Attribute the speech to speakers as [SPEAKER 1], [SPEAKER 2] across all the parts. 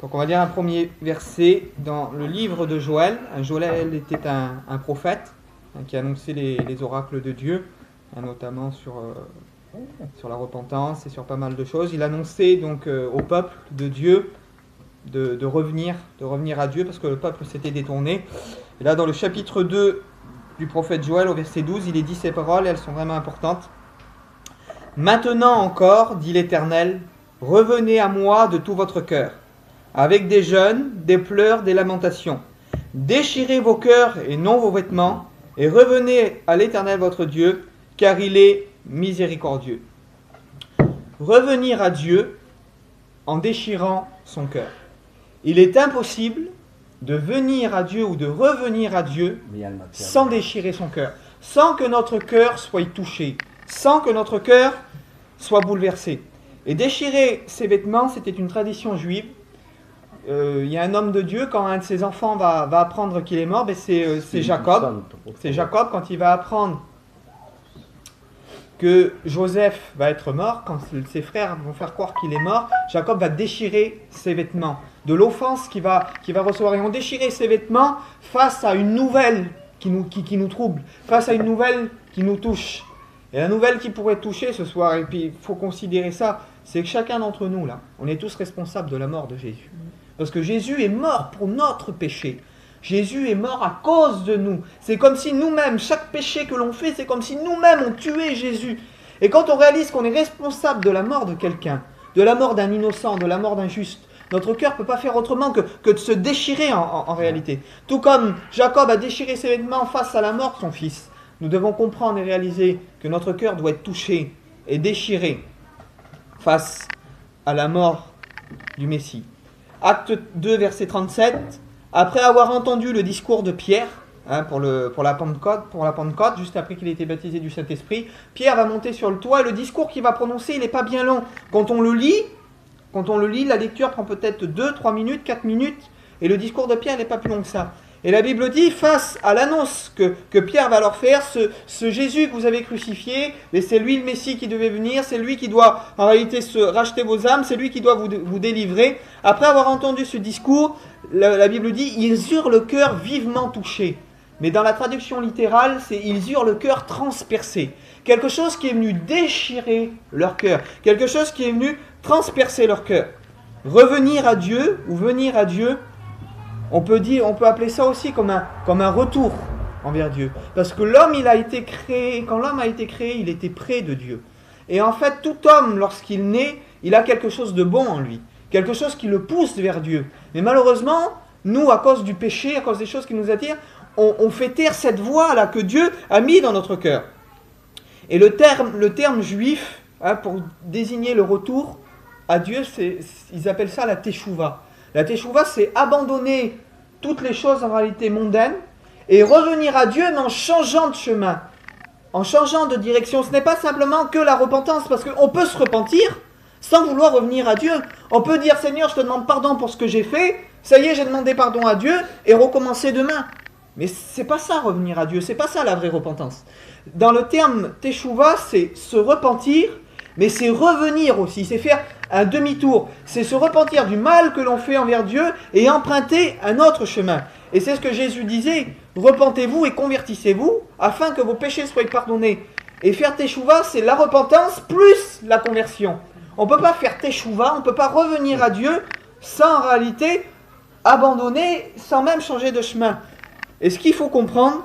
[SPEAKER 1] Donc on va lire un premier verset dans le livre de Joël. Joël était un prophète qui annonçait les oracles de Dieu, notamment sur la repentance et sur pas mal de choses. Il annonçait donc au peuple de Dieu de revenir à Dieu parce que le peuple s'était détourné. Et là dans le chapitre 2 du prophète Joël au verset 12, il est dit ces paroles, elles sont vraiment importantes. « Maintenant encore, dit l'Éternel, revenez à moi de tout votre cœur, avec des jeûnes, des pleurs, des lamentations. Déchirez vos cœurs et non vos vêtements, et revenez à l'Éternel votre Dieu, car il est miséricordieux. » Revenir à Dieu en déchirant son cœur. Il est impossible de venir à Dieu ou de revenir à Dieu sans déchirer son cœur, sans que notre cœur soit touché, sans que notre cœur soit bouleversé. Et déchirer ses vêtements, c'était une tradition juive. Il y a un homme de Dieu, quand un de ses enfants va apprendre qu'il est mort, c'est Jacob. C'est Jacob, quand il va apprendre que Joseph va être mort, quand ses frères vont faire croire qu'il est mort, Jacob va déchirer ses vêtements, de l'offense qu'il va recevoir. Et on déchirait ses vêtements face à une nouvelle qui nous trouble, face à une nouvelle qui nous touche. Et la nouvelle qui pourrait toucher ce soir, et puis il faut considérer ça, c'est que chacun d'entre nous, là, on est tous responsables de la mort de Jésus. Parce que Jésus est mort pour notre péché. Jésus est mort à cause de nous. C'est comme si nous-mêmes, chaque péché que l'on fait, c'est comme si nous-mêmes on tuait Jésus. Et quand on réalise qu'on est responsable de la mort de quelqu'un, de la mort d'un innocent, de la mort d'un juste, notre cœur ne peut pas faire autrement que de se déchirer en réalité. Tout comme Jacob a déchiré ses vêtements face à la mort de son fils, nous devons comprendre et réaliser que notre cœur doit être touché et déchiré face à la mort du Messie. Acte 2, verset 37. Après avoir entendu le discours de Pierre, pour la Pentecôte, juste après qu'il ait été baptisé du Saint-Esprit, Pierre va monter sur le toit et le discours qu'il va prononcer, il n'est pas bien long. Quand on le lit, la lecture prend peut-être 2, 3 minutes, 4 minutes, et le discours de Pierre n'est pas plus long que ça. Et la Bible dit, face à l'annonce que Pierre va leur faire, ce Jésus que vous avez crucifié, mais c'est lui le Messie qui devait venir, c'est lui qui doit en réalité racheter vos âmes, c'est lui qui doit vous délivrer. Après avoir entendu ce discours, la Bible dit, ils eurent le cœur vivement touché. Mais dans la traduction littérale, c'est ils eurent le cœur transpercé. Quelque chose qui est venu déchirer leur cœur, quelque chose qui est venu transpercer leur cœur. Revenir à Dieu ou venir à Dieu, on peut appeler ça aussi comme un retour envers Dieu. Parce que l'homme, quand l'homme a été créé, il était près de Dieu. Et en fait, tout homme, lorsqu'il naît, il a quelque chose de bon en lui. Quelque chose qui le pousse vers Dieu. Mais malheureusement, nous, à cause du péché, à cause des choses qui nous attirent, on fait taire cette voix-là que Dieu a mis dans notre cœur. Et le terme juif, pour désigner le retour à Dieu, ils appellent ça la teshuva. La teshuva, c'est abandonner toutes les choses en réalité mondaines et revenir à Dieu mais en changeant de chemin, en changeant de direction. Ce n'est pas simplement que la repentance, parce qu'on peut se repentir sans vouloir revenir à Dieu. On peut dire, Seigneur, je te demande pardon pour ce que j'ai fait, ça y est, j'ai demandé pardon à Dieu et recommencer demain. Mais c'est pas ça revenir à Dieu, c'est pas ça la vraie repentance. Dans le terme teshuva, c'est se repentir, mais c'est revenir aussi, c'est faire un demi-tour, c'est se repentir du mal que l'on fait envers Dieu et emprunter un autre chemin. Et c'est ce que Jésus disait, repentez-vous et convertissez-vous afin que vos péchés soient pardonnés. Et faire teshuva, c'est la repentance plus la conversion. On ne peut pas faire teshuva, on ne peut pas revenir à Dieu sans en réalité abandonner, sans même changer de chemin. Et ce qu'il faut comprendre,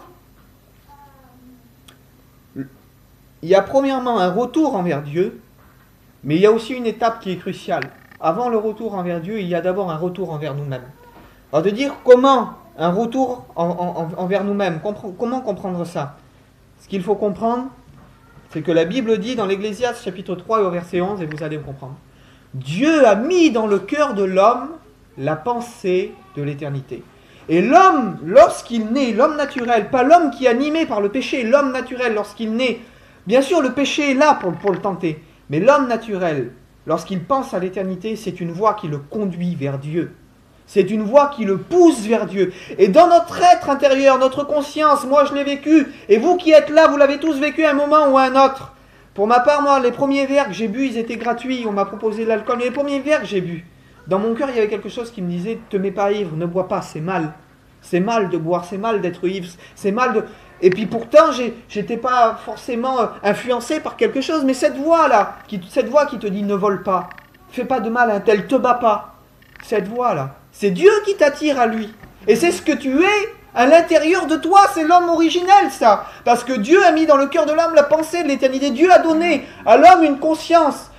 [SPEAKER 1] il y a premièrement un retour envers Dieu, mais il y a aussi une étape qui est cruciale. Avant le retour envers Dieu, il y a d'abord un retour envers nous-mêmes. Alors de dire comment un retour envers nous-mêmes, comment comprendre ça? Ce qu'il faut comprendre, c'est que la Bible dit dans l'Ecclésiaste chapitre 3 et au verset 11, et vous allez me comprendre. Dieu a mis dans le cœur de l'homme la pensée de l'éternité. Et l'homme, lorsqu'il naît, l'homme naturel, pas l'homme qui est animé par le péché, l'homme naturel, lorsqu'il naît, bien sûr le péché est là pour le tenter, mais l'homme naturel, lorsqu'il pense à l'éternité, c'est une voie qui le conduit vers Dieu. C'est une voie qui le pousse vers Dieu. Et dans notre être intérieur, notre conscience, moi je l'ai vécu, et vous qui êtes là, vous l'avez tous vécu à un moment ou à un autre. Pour ma part, moi, les premiers verres que j'ai bu, ils étaient gratuits, on m'a proposé de l'alcool, mais les premiers verres que j'ai bu, Dans mon cœur, il y avait quelque chose qui me disait, te mets pas ivre, ne bois pas, c'est mal. C'est mal de boire, c'est mal d'être ivre, c'est mal de... Et puis pourtant, j'étais pas forcément influencé par quelque chose, mais cette voix-là, cette voix qui te dit ne vole pas, fais pas de mal à un tel, te bats pas. Cette voix-là, c'est Dieu qui t'attire à lui. Et c'est ce que tu es à l'intérieur de toi, c'est l'homme originel ça. Parce que Dieu a mis dans le cœur de l'homme la pensée de l'éternité. Dieu a donné à l'homme une conscience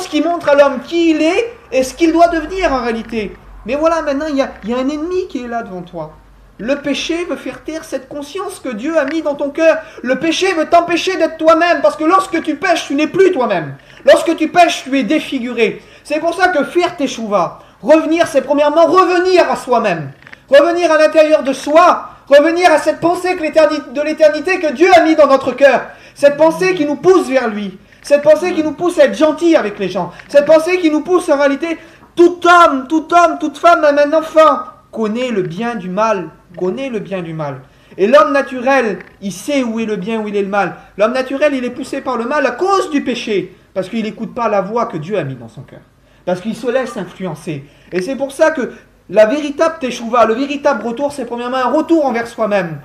[SPEAKER 1] qui montre à l'homme qui il est et ce qu'il doit devenir en réalité. Mais voilà, maintenant il y a un ennemi qui est là devant toi. Le péché veut faire taire cette conscience que Dieu a mis dans ton cœur. Le péché veut t'empêcher d'être toi-même, parce que lorsque tu pêches, tu n'es plus toi-même. Lorsque tu pêches, tu es défiguré. C'est pour ça que faire teshuva, revenir, c'est premièrement revenir à soi-même. Revenir à l'intérieur de soi, revenir à cette pensée de l'éternité que Dieu a mis dans notre cœur. Cette pensée qui nous pousse vers lui. Cette pensée qui nous pousse à être gentil avec les gens. Cette pensée qui nous pousse en réalité, tout homme, toute femme, même un enfant, connaît le bien du mal. Connaît le bien du mal. Et l'homme naturel, il sait où est le bien, où il est le mal. L'homme naturel, il est poussé par le mal à cause du péché. Parce qu'il n'écoute pas la voix que Dieu a mis dans son cœur. Parce qu'il se laisse influencer. Et c'est pour ça que la véritable teshuva, le véritable retour, c'est premièrement un retour envers soi-même.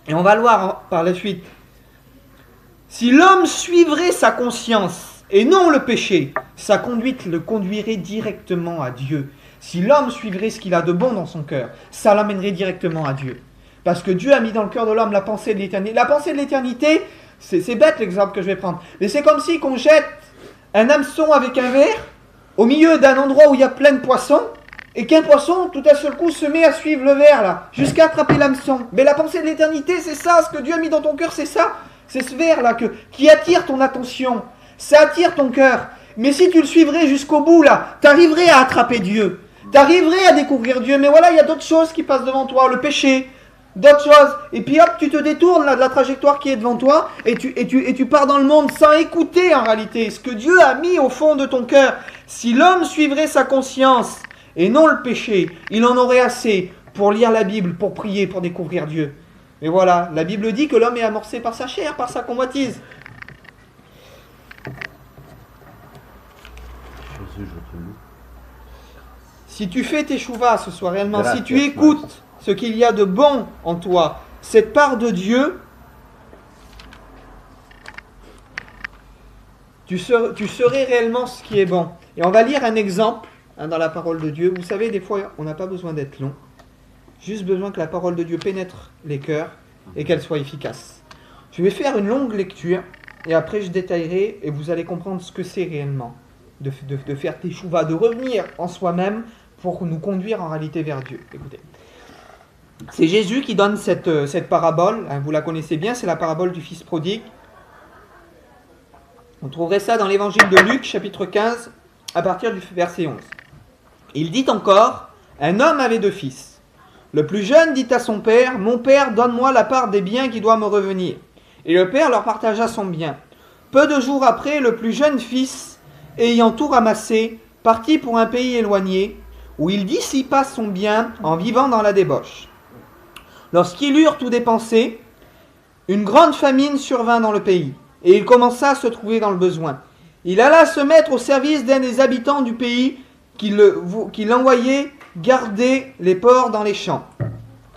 [SPEAKER 1] Et on va le voir par la suite. Si l'homme suivrait sa conscience et non le péché, sa conduite le conduirait directement à Dieu. Si l'homme suivrait ce qu'il a de bon dans son cœur, ça l'amènerait directement à Dieu. Parce que Dieu a mis dans le cœur de l'homme la pensée de l'éternité. La pensée de l'éternité, c'est bête l'exemple que je vais prendre, mais c'est comme si qu'on jette un hameçon avec un verre au milieu d'un endroit où il y a plein de poissons, et qu'un poisson, tout à seul coup, se met à suivre le verre là, jusqu'à attraper l'hameçon. Mais la pensée de l'éternité, c'est ça, ce que Dieu a mis dans ton cœur, c'est ça. C'est ce verre là qui attire ton attention, ça attire ton cœur. Mais si tu le suivrais jusqu'au bout là, tu arriverais à attraper Dieu. Tu arriverais à découvrir Dieu, mais voilà, il y a d'autres choses qui passent devant toi, le péché, d'autres choses. Et puis hop, tu te détournes là, de la trajectoire qui est devant toi et tu pars dans le monde sans écouter en réalité ce que Dieu a mis au fond de ton cœur. Si l'homme suivrait sa conscience et non le péché, il en aurait assez pour lire la Bible, pour prier, pour découvrir Dieu. Mais voilà, la Bible dit que l'homme est amorcé par sa chair, par sa convoitise. Si tu fais teshuva ce soir réellement, si tu écoutes ce qu'il y a de bon en toi, cette part de Dieu, tu serais réellement ce qui est bon. Et on va lire un exemple dans la parole de Dieu. Vous savez, des fois, on n'a pas besoin d'être long. Juste besoin que la parole de Dieu pénètre les cœurs et qu'elle soit efficace. Je vais faire une longue lecture et après je détaillerai et vous allez comprendre ce que c'est réellement de faire teshuva, de revenir en soi-même pour nous conduire en réalité vers Dieu. Écoutez, c'est Jésus qui donne cette parabole, hein, vous la connaissez bien, c'est la parabole du fils prodigue. On trouverait ça dans l'évangile de Luc, chapitre 15, à partir du verset 11. Il dit encore, un homme avait 2 fils. Le plus jeune dit à son père, « Mon père, donne-moi la part des biens qui doit me revenir. » Et le père leur partagea son bien. Peu de jours après, le plus jeune fils, ayant tout ramassé, partit pour un pays éloigné, où il dissipa son bien en vivant dans la débauche. Lorsqu'ils eurent tout dépensé, une grande famine survint dans le pays, et il commença à se trouver dans le besoin. Il alla se mettre au service d'un des habitants du pays qui l'envoyait garder les porcs dans les champs.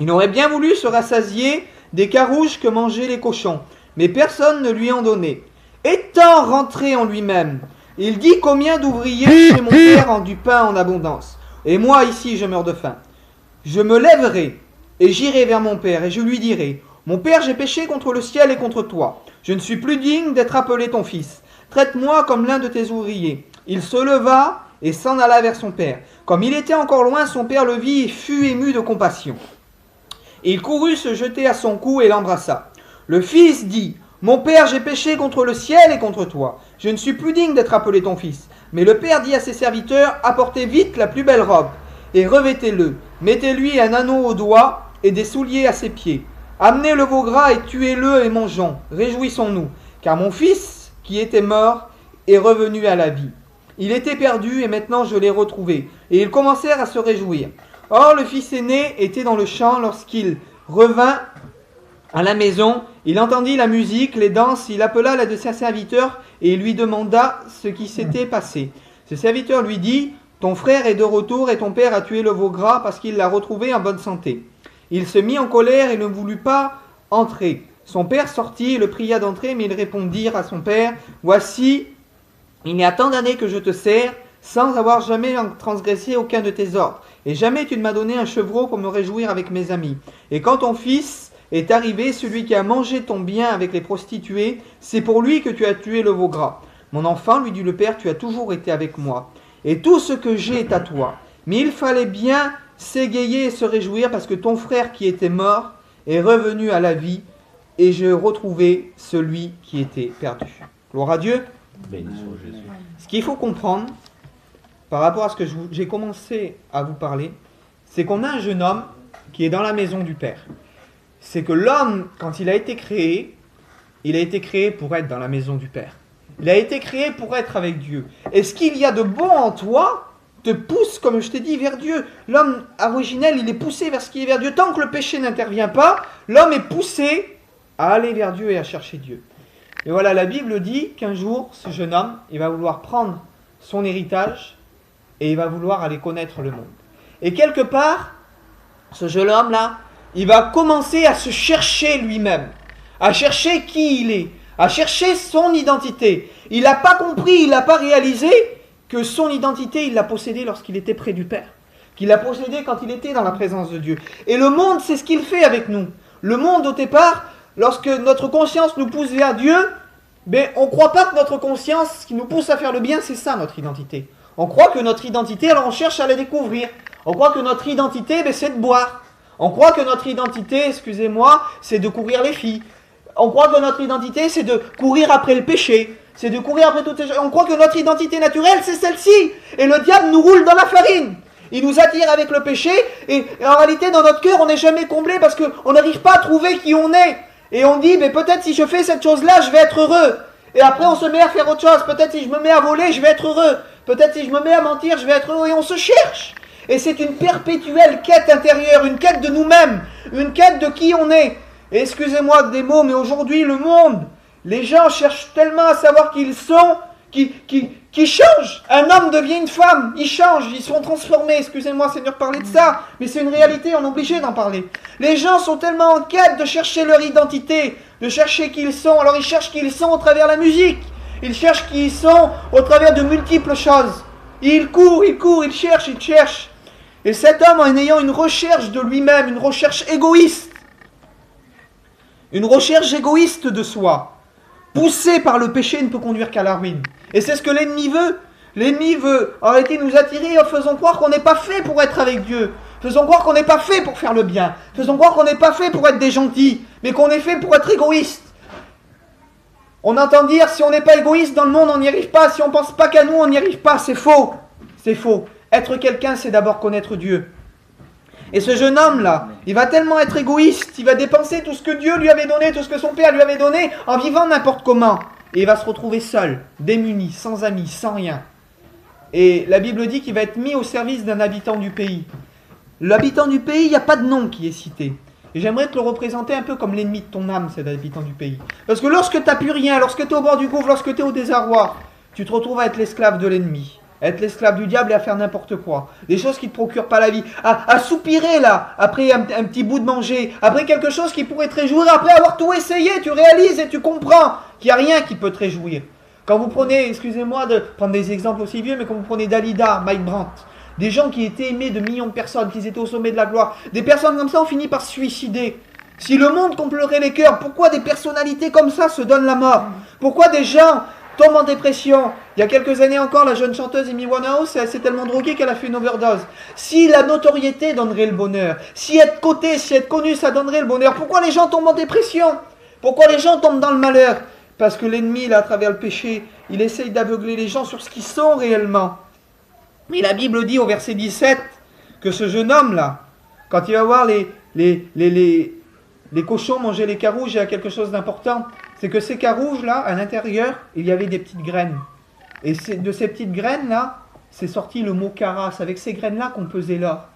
[SPEAKER 1] Il aurait bien voulu se rassasier des carouges que mangeaient les cochons, mais personne ne lui en donnait. Étant rentré en lui-même, il dit, « Combien d'ouvriers chez mon père ont du pain en abondance, et moi ici je meurs de faim. Je me lèverai et j'irai vers mon père, et je lui dirai, « Mon père, j'ai péché contre le ciel et contre toi. Je ne suis plus digne d'être appelé ton fils. Traite-moi comme l'un de tes ouvriers. » Il se leva et s'en alla vers son père. Comme il était encore loin, son père le vit et fut ému de compassion. Et il courut se jeter à son cou et l'embrassa. Le fils dit, « Mon père, j'ai péché contre le ciel et contre toi. Je ne suis plus digne d'être appelé ton fils. » Mais le père dit à ses serviteurs, « Apportez vite la plus belle robe et revêtez-le. Mettez-lui un anneau au doigt et des souliers à ses pieds. Amenez le veau gras et tuez-le et mangeons. Réjouissons-nous, car mon fils, qui était mort, est revenu à la vie. Il était perdu et maintenant je l'ai retrouvé. » Et ils commencèrent à se réjouir. Or, le fils aîné était dans le champ lorsqu'il revint à la maison. Il entendit la musique, les danses. Il appela l'un de ses serviteurs et lui demanda ce qui s'était passé. Ce serviteur lui dit, ton frère est de retour et ton père a tué le veau gras parce qu'il l'a retrouvé en bonne santé. Il se mit en colère et ne voulut pas entrer. Son père sortit et le pria d'entrer, mais il répondit à son père, « Voici, il y a tant d'années que je te sers, sans avoir jamais transgressé aucun de tes ordres. Et jamais tu ne m'as donné un chevreau pour me réjouir avec mes amis. Et quand ton fils est arrivé, celui qui a mangé ton bien avec les prostituées, c'est pour lui que tu as tué le veau gras. Mon enfant, lui dit le père, tu as toujours été avec moi. Et tout ce que j'ai est à toi. Mais il fallait bien s'égayer et se réjouir parce que ton frère qui était mort est revenu à la vie et j'ai retrouvé celui qui était perdu. » Gloire à Dieu.
[SPEAKER 2] Béni soit Jésus.
[SPEAKER 1] Ce qu'il faut comprendre, par rapport à ce que j'ai commencé à vous parler, c'est qu'on a un jeune homme qui est dans la maison du Père. C'est que l'homme, quand il a été créé pour être dans la maison du Père. Il a été créé pour être avec Dieu. Et ce qu'il y a de bon en toi te pousse, comme je t'ai dit, vers Dieu. L'homme originel, il est poussé vers ce qui est vers Dieu. Tant que le péché n'intervient pas, l'homme est poussé à aller vers Dieu et à chercher Dieu. Et voilà, la Bible dit qu'un jour, ce jeune homme, il va vouloir prendre son héritage et il va vouloir aller connaître le monde. Et quelque part, ce jeune homme-là, il va commencer à se chercher lui-même, à chercher qui il est, à chercher son identité. Il n'a pas compris, il n'a pas réalisé que son identité, il l'a possédée lorsqu'il était près du Père, qu'il l'a possédée quand il était dans la présence de Dieu. Et le monde, c'est ce qu'il fait avec nous. Le monde, au départ, lorsque notre conscience nous pousse vers Dieu, ben, on ne croit pas que notre conscience, qui nous pousse à faire le bien, c'est ça notre identité. On croit que notre identité, alors on cherche à la découvrir. On croit que notre identité, ben, c'est de boire. On croit que notre identité, excusez-moi, c'est de courir les filles. On croit que notre identité, c'est de courir après le péché. C'est de courir après toutes ces choses. On croit que notre identité naturelle, c'est celle-ci. Et le diable nous roule dans la farine. Il nous attire avec le péché. Et en réalité, dans notre cœur, on n'est jamais comblé parce qu'on n'arrive pas à trouver qui on est. Et on dit, mais peut-être si je fais cette chose-là, je vais être heureux. Et après, on se met à faire autre chose. Peut-être si je me mets à voler, je vais être heureux. Peut-être si je me mets à mentir, je vais être heureux. Et on se cherche. Et c'est une perpétuelle quête intérieure, une quête de nous-mêmes, une quête de qui on est. Et excusez-moi des mots, mais aujourd'hui, le monde, les gens cherchent tellement à savoir qui ils sont, qui changent. Un homme devient une femme, ils changent, ils sont transformés. Excusez-moi, Seigneur, parler de ça, mais c'est une réalité, on est obligé d'en parler. Les gens sont tellement en quête de chercher leur identité, de chercher qui ils sont. Alors ils cherchent qui ils sont au travers de la musique. Ils cherchent qui ils sont au travers de multiples choses. Ils courent, ils cherchent. Et cet homme, en ayant une recherche de lui-même, une recherche égoïste de soi, poussé par le péché, ne peut conduire qu'à la ruine. Et c'est ce que l'ennemi veut. L'ennemi veut en réalité nous attirer en faisant croire qu'on n'est pas fait pour être avec Dieu. Faisons croire qu'on n'est pas fait pour faire le bien. Faisons croire qu'on n'est pas fait pour être des gentils, mais qu'on est fait pour être égoïste. On entend dire, si on n'est pas égoïste dans le monde, on n'y arrive pas. Si on ne pense pas qu'à nous, on n'y arrive pas. C'est faux. C'est faux. Être quelqu'un, c'est d'abord connaître Dieu. Et ce jeune homme-là, il va tellement être égoïste, il va dépenser tout ce que Dieu lui avait donné, tout ce que son père lui avait donné, en vivant n'importe comment. Et il va se retrouver seul, démuni, sans amis, sans rien. Et la Bible dit qu'il va être mis au service d'un habitant du pays. L'habitant du pays, il n'y a pas de nom qui est cité. Et j'aimerais te le représenter un peu comme l'ennemi de ton âme, cet habitant du pays. Parce que lorsque tu n'as plus rien, lorsque tu es au bord du gouffre, lorsque tu es au désarroi, tu te retrouves à être l'esclave de l'ennemi. Être l'esclave du diable et à faire n'importe quoi. Des choses qui ne te procurent pas la vie. À soupirer là, après un petit bout de manger, après quelque chose qui pourrait te réjouir, après avoir tout essayé, tu réalises et tu comprends qu'il n'y a rien qui peut te réjouir. Quand vous prenez, excusez-moi de prendre des exemples aussi vieux, mais quand vous prenez Dalida, Mike Brandt, des gens qui étaient aimés de millions de personnes, qui étaient au sommet de la gloire, des personnes comme ça ont fini par se suicider. Si le monde complerait les cœurs, pourquoi des personnalités comme ça se donnent la mort? Pourquoi des gens tombe en dépression? Il y a quelques années encore, la jeune chanteuse Amy Winehouse, elle s'est tellement droguée qu'elle a fait une overdose. Si la notoriété donnerait le bonheur, si être coté, si être connu, ça donnerait le bonheur, pourquoi les gens tombent en dépression? Pourquoi les gens tombent dans le malheur? Parce que l'ennemi, là, à travers le péché, il essaye d'aveugler les gens sur ce qu'ils sont réellement. Mais la Bible dit au verset 17 que ce jeune homme-là, quand il va voir les cochons manger les carouges, il y a quelque chose d'important. C'est que ces carouges-là, à l'intérieur, il y avait des petites graines. Et de ces petites graines-là, c'est sorti le mot caras. C'est avec ces graines-là qu'on pesait l'or.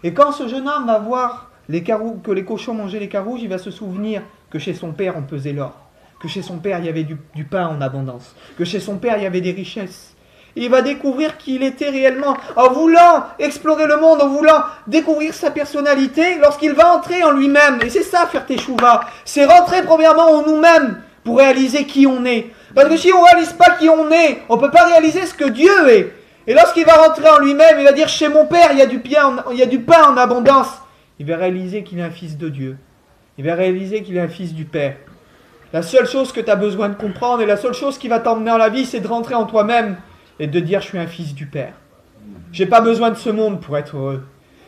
[SPEAKER 1] Et quand ce jeune homme va voir que les cochons mangeaient les carouges, il va se souvenir que chez son père, on pesait l'or. Que chez son père, il y avait du pain en abondance. Que chez son père, il y avait des richesses. Il va découvrir qui il était réellement. En voulant explorer le monde, en voulant découvrir sa personnalité, lorsqu'il va entrer en lui-même. Et c'est ça, faire teshuva. C'est rentrer premièrement en nous-mêmes pour réaliser qui on est. Parce que si on ne réalise pas qui on est, on ne peut pas réaliser ce que Dieu est. Et lorsqu'il va rentrer en lui-même, il va dire, chez mon Père, il y a du pain en abondance. Il va réaliser qu'il est un fils de Dieu. Il va réaliser qu'il est un fils du Père. La seule chose que tu as besoin de comprendre et la seule chose qui va t'emmener dans la vie, c'est de rentrer en toi-même et de dire, je suis un fils du Père. J'ai pas besoin de ce monde pour être heureux.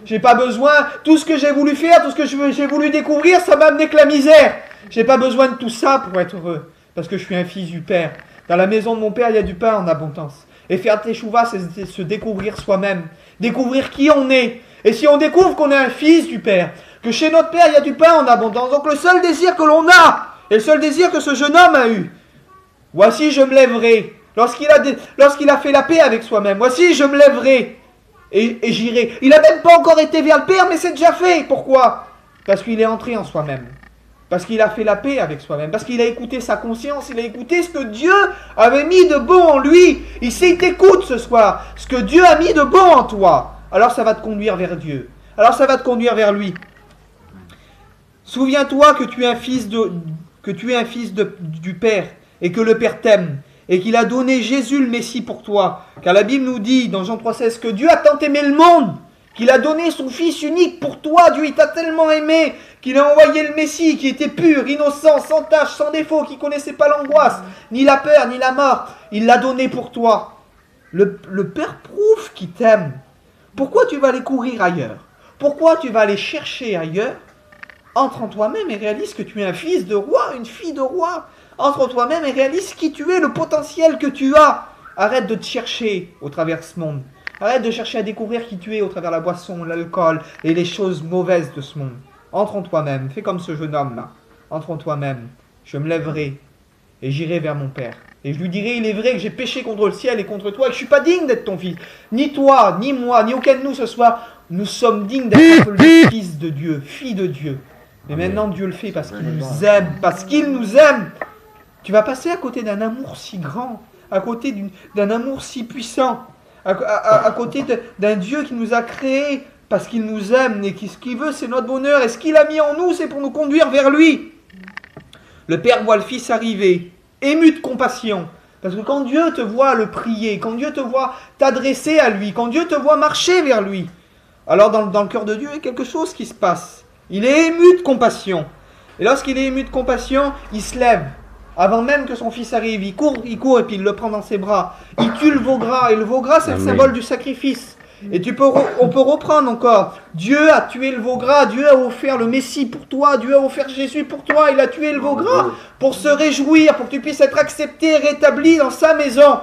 [SPEAKER 1] J'ai pas besoin, tout ce que j'ai voulu faire, tout ce que j'ai voulu découvrir, ça m'a amené que la misère. J'ai pas besoin de tout ça pour être heureux, parce que je suis un fils du Père. Dans la maison de mon Père, il y a du pain en abondance. Et faire teshuva, c'est se découvrir soi-même, découvrir qui on est. Et si on découvre qu'on est un fils du Père, que chez notre Père, il y a du pain en abondance, donc le seul désir que l'on a, et le seul désir que ce jeune homme a eu, voici je me lèverai. Lorsqu'il a fait la paix avec soi-même, voici je me lèverai et j'irai. Il n'a même pas encore été vers le Père, mais c'est déjà fait. Pourquoi? Parce qu'il est entré en soi-même. Parce qu'il a fait la paix avec soi-même. Parce qu'il a écouté sa conscience. Il a écouté ce que Dieu avait mis de bon en lui. Il t'écoute ce soir. Ce que Dieu a mis de bon en toi. Alors ça va te conduire vers Dieu. Alors ça va te conduire vers lui. Souviens-toi que tu es un fils du Père. Et que le Père t'aime. Et qu'il a donné Jésus le Messie pour toi. Car la Bible nous dit dans Jean 3,16 que Dieu a tant aimé le monde qu'il a donné son Fils unique pour toi. Dieu il t'a tellement aimé qu'il a envoyé le Messie qui était pur, innocent, sans tache, sans défaut, qui ne connaissait pas l'angoisse, ni la peur, ni la mort. Il l'a donné pour toi. Le Père prouve qu'il t'aime. Pourquoi tu vas aller courir ailleurs? Pourquoi tu vas aller chercher ailleurs? Entre en toi-même et réalise que tu es un fils de roi, une fille de roi. Entre en toi-même et réalise qui tu es, le potentiel que tu as. Arrête de te chercher au travers de ce monde. Arrête de chercher à découvrir qui tu es au travers de la boisson, l'alcool et les choses mauvaises de ce monde. Entre en toi-même. Fais comme ce jeune homme-là. Entre en toi-même. Je me lèverai et j'irai vers mon Père. Et je lui dirai, il est vrai que j'ai péché contre le ciel et contre toi et que je ne suis pas digne d'être ton fils. Ni toi, ni moi, ni aucun de nous ce soir, nous sommes dignes d'être appelés fils de Dieu, filles de Dieu. Mais maintenant Dieu le fait parce qu'il nous aime. Parce qu'il nous aime. Tu vas passer à côté d'un amour si grand, à côté d'un amour si puissant, à côté d'un Dieu qui nous a créés parce qu'il nous aime et ce qu'il veut c'est notre bonheur et ce qu'il a mis en nous c'est pour nous conduire vers lui. Le Père voit le Fils arriver, ému de compassion, parce que quand Dieu te voit le prier, quand Dieu te voit t'adresser à lui, quand Dieu te voit marcher vers lui, alors dans le cœur de Dieu il y a quelque chose qui se passe. Il est ému de compassion. Et lorsqu'il est ému de compassion, il se lève. Avant même que son fils arrive, il court et puis il le prend dans ses bras. Il tue le veau gras, et le veau gras c'est le symbole du sacrifice. Et on peut reprendre encore. Dieu a tué le veau gras, Dieu a offert le Messie pour toi, Dieu a offert Jésus pour toi, il a tué le veau gras pour se réjouir, pour que tu puisses être accepté et rétabli dans sa maison.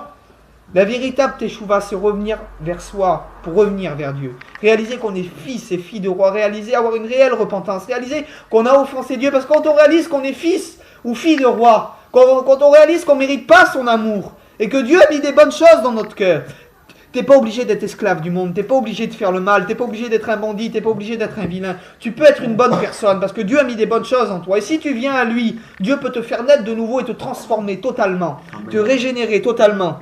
[SPEAKER 1] La véritable teshuva, c'est revenir vers soi, pour revenir vers Dieu. Réaliser qu'on est fils et filles de roi, réaliser avoir une réelle repentance, réaliser qu'on a offensé Dieu, parce que quand on réalise qu'on est fils ou fille de roi, quand on réalise qu'on ne mérite pas son amour, et que Dieu a mis des bonnes choses dans notre cœur, tu n'es pas obligé d'être esclave du monde, tu n'es pas obligé de faire le mal, tu n'es pas obligé d'être un bandit, tu n'es pas obligé d'être un vilain. Tu peux être une bonne personne, parce que Dieu a mis des bonnes choses en toi. Et si tu viens à lui, Dieu peut te faire naître de nouveau et te transformer totalement, te régénérer totalement.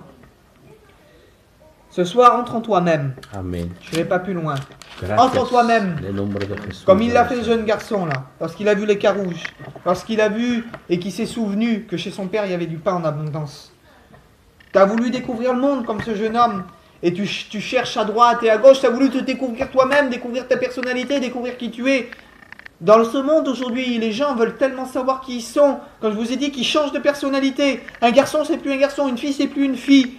[SPEAKER 1] Ce soir, entre en toi-même.
[SPEAKER 2] Amen.
[SPEAKER 1] Je n'irai pas plus loin.
[SPEAKER 2] Gracias.
[SPEAKER 1] Entre en toi-même. Comme il l'a fait le jeune garçon là, lorsqu'il a vu les carouges, lorsqu'il a vu et qu'il s'est souvenu que chez son père il y avait du pain en abondance. Tu as voulu découvrir le monde comme ce jeune homme et tu cherches à droite et à gauche, tu as voulu te découvrir toi-même, découvrir ta personnalité, découvrir qui tu es. Dans ce monde aujourd'hui, les gens veulent tellement savoir qui ils sont. Quand je vous ai dit qu'ils changent de personnalité, un garçon c'est plus un garçon, une fille c'est plus une fille.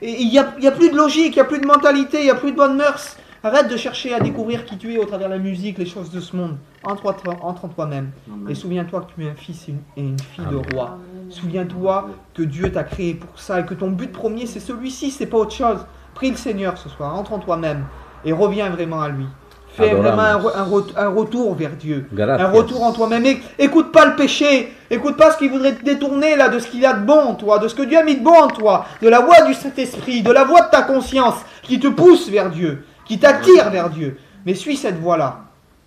[SPEAKER 1] Il n'y a plus de logique, il n'y a plus de mentalité, il n'y a plus de bonnes mœurs. Arrête de chercher à découvrir qui tu es au travers de la musique, les choses de ce monde. Entre en toi-même. Et souviens-toi que tu es un fils et une fille de roi. Souviens-toi que Dieu t'a créé pour ça et que ton but premier c'est celui-ci, c'est pas autre chose. Prie le Seigneur ce soir, entre en toi-même et reviens vraiment à lui. Fais vraiment un retour vers Dieu. Un retour en toi-même. Écoute pas le péché. Écoute pas ce qui voudrait te détourner là de ce qu'il y a de bon en toi, de ce que Dieu a mis de bon en toi, de la voix du Saint-Esprit, de la voix de ta conscience qui te pousse vers Dieu, qui t'attire vers Dieu. Mais suis cette voie-là.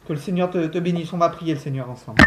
[SPEAKER 1] Que le Seigneur te bénisse. On va prier le Seigneur ensemble.